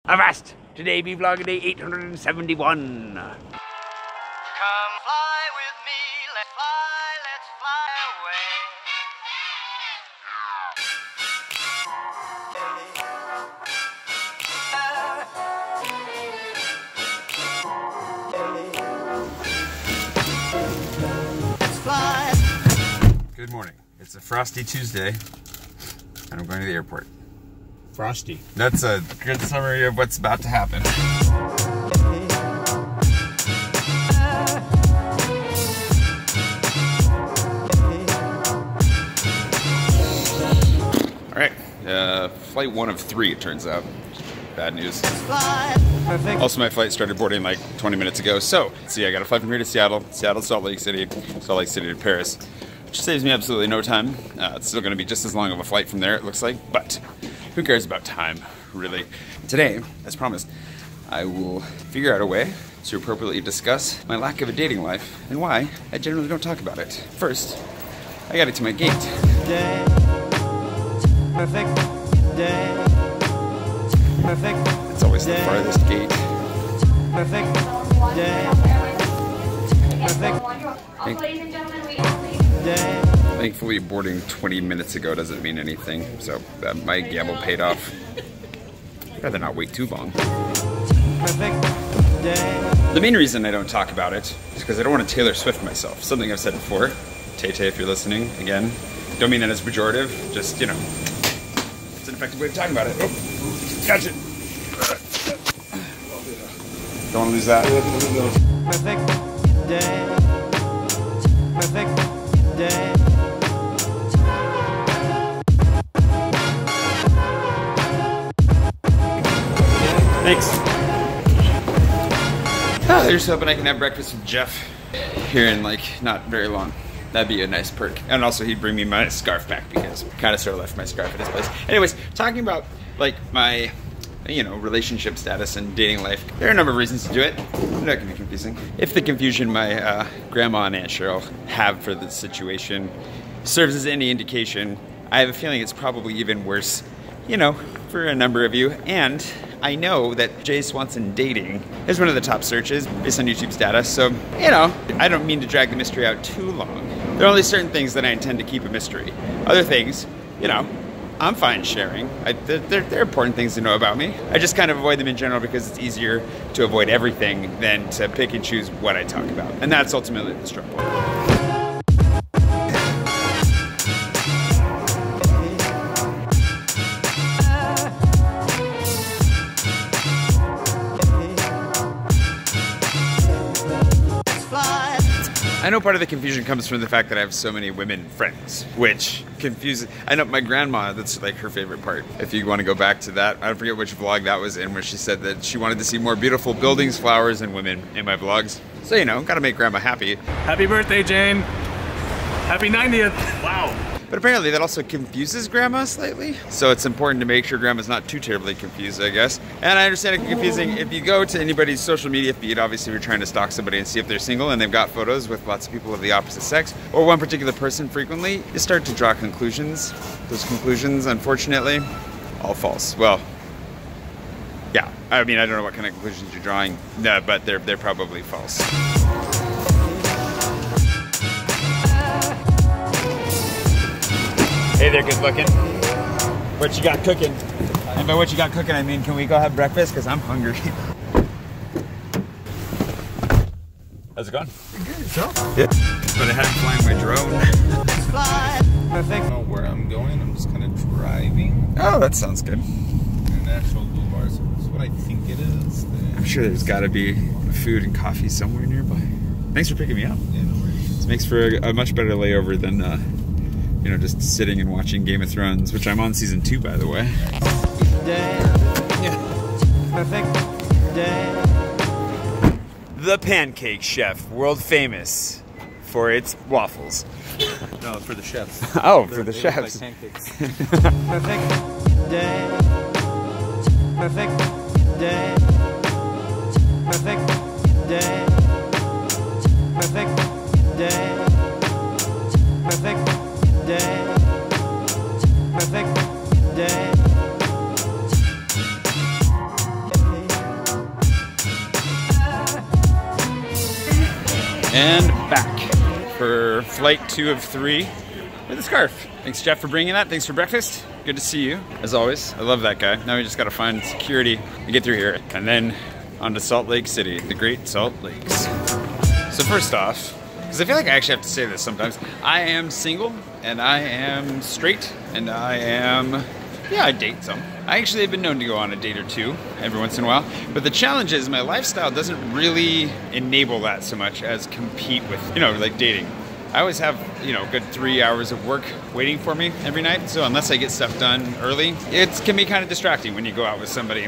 Avast! Today be vlog day 871. Come fly with me, let's fly away. Let's fly. Good morning. It's a frosty Tuesday, and I'm going to the airport. Frosty. That's a good summary of what's about to happen. All right, flight 1 of 3, it turns out. Bad news. Also, my flight started boarding like 20 minutes ago. So, see, I got a flight from here to Seattle, Seattle, Salt Lake City to Paris, which saves me absolutely no time. It's still going to be just as long of a flight from there, it looks like, but who cares about time, really? Today, as promised, I will figure out a way to appropriately discuss my lack of a dating life and why I generally don't talk about it. First, I gotta get to my gate. Day. Perfect day. Perfect. It's always the farthest gate. Perfect day. Perfect Ladies and gentlemen, we only day. Thankfully, boarding 20 minutes ago doesn't mean anything, so my gamble paid off. I'd rather not wait too long. Perfect day. The main reason I don't talk about it is because I don't want to Taylor Swift myself. Something I've said before. Tay-Tay, if you're listening, again, don't mean that as pejorative, just, you know, it's an effective way of talking about it. Oh, gotcha. Don't want to lose that. Perfect day. Perfect day. Thanks. I just hoping I can have breakfast with Jeff here in like not very long. That'd be a nice perk. And also he'd bring me my scarf back because I kind of sort of left my scarf at his place. Anyways, talking about like my, you know, relationship status and dating life. There are a number of reasons to do it. They're not gonna be confusing. If the confusion my grandma and Aunt Cheryl have for this situation serves as any indication, I have a feeling it's probably even worse, you know, for a number of you. And I know that Jay Swanson dating is one of the top searches based on YouTube's data, so, you know, I don't mean to drag the mystery out too long. There are only certain things that I intend to keep a mystery. Other things, you know, I'm fine sharing. They're important things to know about me. I just kind of avoid them in general because it's easier to avoid everything than to pick and choose what I talk about. And that's ultimately the struggle. I know part of the confusion comes from the fact that I have so many women friends, which confuses. I know my grandma, that's like her favorite part. If you want to go back to that, I forget which vlog that was in, where she said that she wanted to see more beautiful buildings, flowers, and women in my vlogs. So, you know, gotta make grandma happy. Happy birthday, Jane. Happy 90th. Wow. But apparently that also confuses grandma slightly. So it's important to make sure grandma's not too terribly confused, I guess. And I understand it can be confusing. If you go to anybody's social media feed, obviously you're trying to stalk somebody and see if they're single and they've got photos with lots of people of the opposite sex, or one particular person frequently, you start to draw conclusions. Those conclusions, unfortunately, all false. Well, yeah, I mean, I don't know what kind of conclusions you're drawing, but they're probably false. Hey there, good looking. What you got cooking? And by what you got cooking, I mean, can we go have breakfast? Because I'm hungry. How's it going? Good, yourself? Yeah. But I had flying my drone. Perfect. I don't know where I'm going. I'm just kind of driving. Oh, that sounds good. International Boulevard. So that's what I think it is. I'm sure there's got to be food and coffee somewhere nearby. Thanks for picking me up. Yeah, no worries. This makes for a much better layover than, you know, just sitting and watching Game of Thrones, which I'm on season 2, by the way. Day. Yeah. Perfect day. The Pancake Chef, world famous for its waffles. No, for the chefs. Oh, for the chefs. Like pancakes. Perfect day. Perfect day. Perfect day. Perfect day. Perfect day. Perfect day. And back for flight 2 of 3 with a scarf. Thanks, Jeff, for bringing that. Thanks for breakfast. Good to see you, as always. I love that guy. Now we just gotta find security to get through here. And then on to Salt Lake City, the Great Salt Lakes. So first off, because I feel like I actually have to say this sometimes, I am single, and I am straight, and I date some. I actually have been known to go on a date or two every once in a while, but the challenge is my lifestyle doesn't really enable that so much as compete with, you know, like dating. I always have, you know, a good 3 hours of work waiting for me every night, so unless I get stuff done early, it can be kind of distracting when you go out with somebody.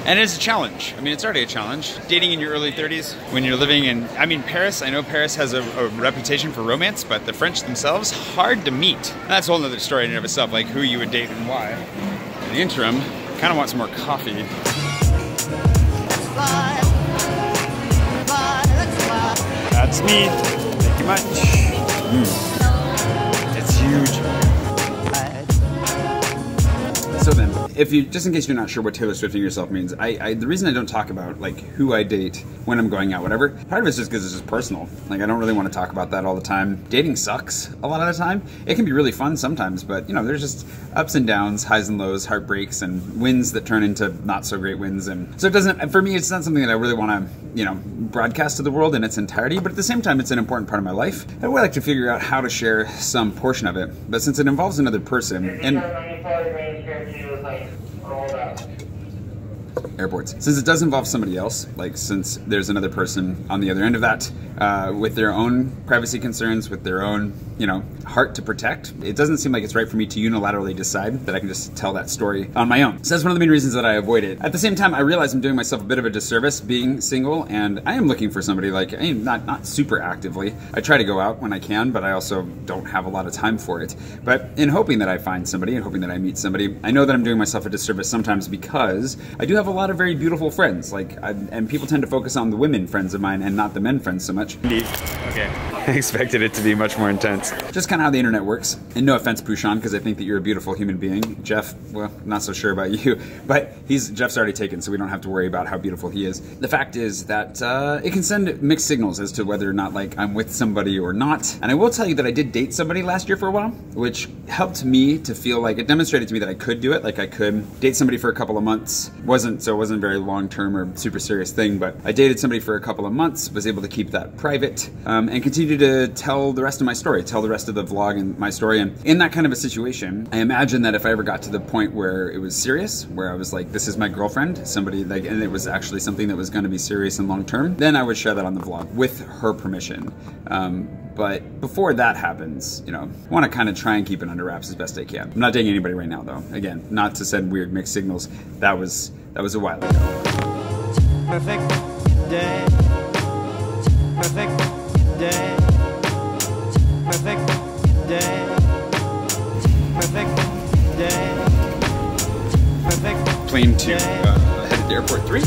And it's a challenge. I mean, it's already a challenge. Dating in your early 30s, when you're living in, I mean, Paris, I know Paris has a reputation for romance, but the French themselves, hard to meet. And that's a whole other story in and of itself, like who you would date and why. In the interim, kind of want some more coffee. That's me. Thank you much. It's huge. So then, if you, just in case you're not sure what Taylor Swifting yourself means, the reason I don't talk about like who I date when I'm going out, whatever, part of it's just because it's just personal. Like I don't really want to talk about that all the time. Dating sucks a lot of the time. It can be really fun sometimes, but you know, there's just ups and downs, highs and lows, heartbreaks, and wins that turn into not so great wins. And so it doesn't, for me, it's not something that I really want to, you know, broadcast to the world in its entirety, but at the same time, it's an important part of my life. I would like to figure out how to share some portion of it, but since it involves another person, and airports. Since it does involve somebody else, like since there's another person on the other end of that, with their own privacy concerns, with their own, you know, heart to protect, it doesn't seem like it's right for me to unilaterally decide that I can just tell that story on my own. So that's one of the main reasons that I avoid it. At the same time, I realize I'm doing myself a bit of a disservice being single, and I am looking for somebody, like, I mean, not super actively. I try to go out when I can, but I also don't have a lot of time for it. But in hoping that I find somebody, and hoping that I meet somebody, I know that I'm doing myself a disservice sometimes because I do have a lot of very beautiful friends, like, and people tend to focus on the women friends of mine and not the men friends so much. Indeed. Okay. I expected it to be much more intense. Just kind of how the internet works. And no offense, Pushan, because I think that you're a beautiful human being. Jeff, well, not so sure about you, but Jeff's already taken, so we don't have to worry about how beautiful he is. The fact is that it can send mixed signals as to whether or not, like, I'm with somebody or not. And I will tell you that I did date somebody last year for a while, which helped me to feel like, it demonstrated to me that I could do it. Like, I could date somebody for a couple of months. It wasn't a very long-term or super serious thing, but I dated somebody for a couple of months, was able to keep that private, and continue to tell the rest of my story, tell the rest of the vlog and my story. And in that kind of a situation, I imagine that if I ever got to the point where it was serious, where I was like, this is my girlfriend, somebody like, and it was actually something that was going to be serious and long-term, then I would share that on the vlog with her permission. But before that happens, you know, I want to kind of try and keep it under wraps as best I can. I'm not dating anybody right now, though. Again, not to send weird mixed signals. That was a while ago. Perfect day. Perfect day. Perfect day. Perfect day. Perfect. Plane 2, headed to airport 3.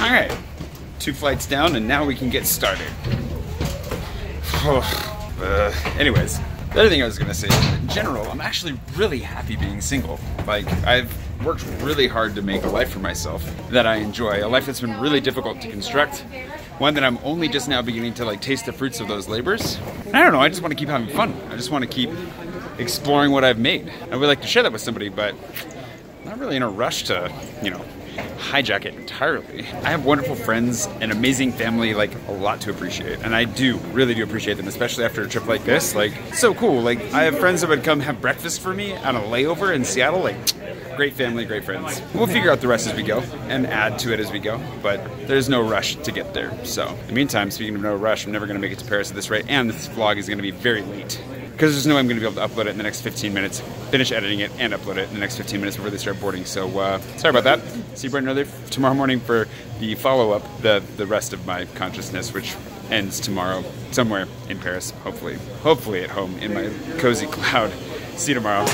Alright, 2 flights down and now we can get started. Anyways, the other thing I was gonna say is in general, I'm actually really happy being single. Like, I've worked really hard to make a life for myself that I enjoy, a life that's been really difficult to construct, one that I'm only just now beginning to like taste the fruits of those labors. I don't know, I just want to keep having fun. I just want to keep exploring what I've made. I would like to share that with somebody, but I'm not really in a rush to, you know, hijack it entirely. I have wonderful friends, an amazing family, like a lot to appreciate. And I really do appreciate them, especially after a trip like this. Like, so cool. Like, I have friends that would come have breakfast for me on a layover in Seattle. Like, great family, great friends. We'll figure out the rest as we go and add to it as we go, but there's no rush to get there. So, in the meantime, speaking of no rush, I'm never gonna make it to Paris at this rate, and this vlog is gonna be very late. Because there's no way I'm gonna be able to upload it in the next 15 minutes, finish editing it, and upload it in the next 15 minutes before they start boarding. So, sorry about that. See you bright and early tomorrow morning for the follow-up, the rest of my consciousness, which ends tomorrow, somewhere in Paris, hopefully. Hopefully at home in my cozy cloud. See you tomorrow.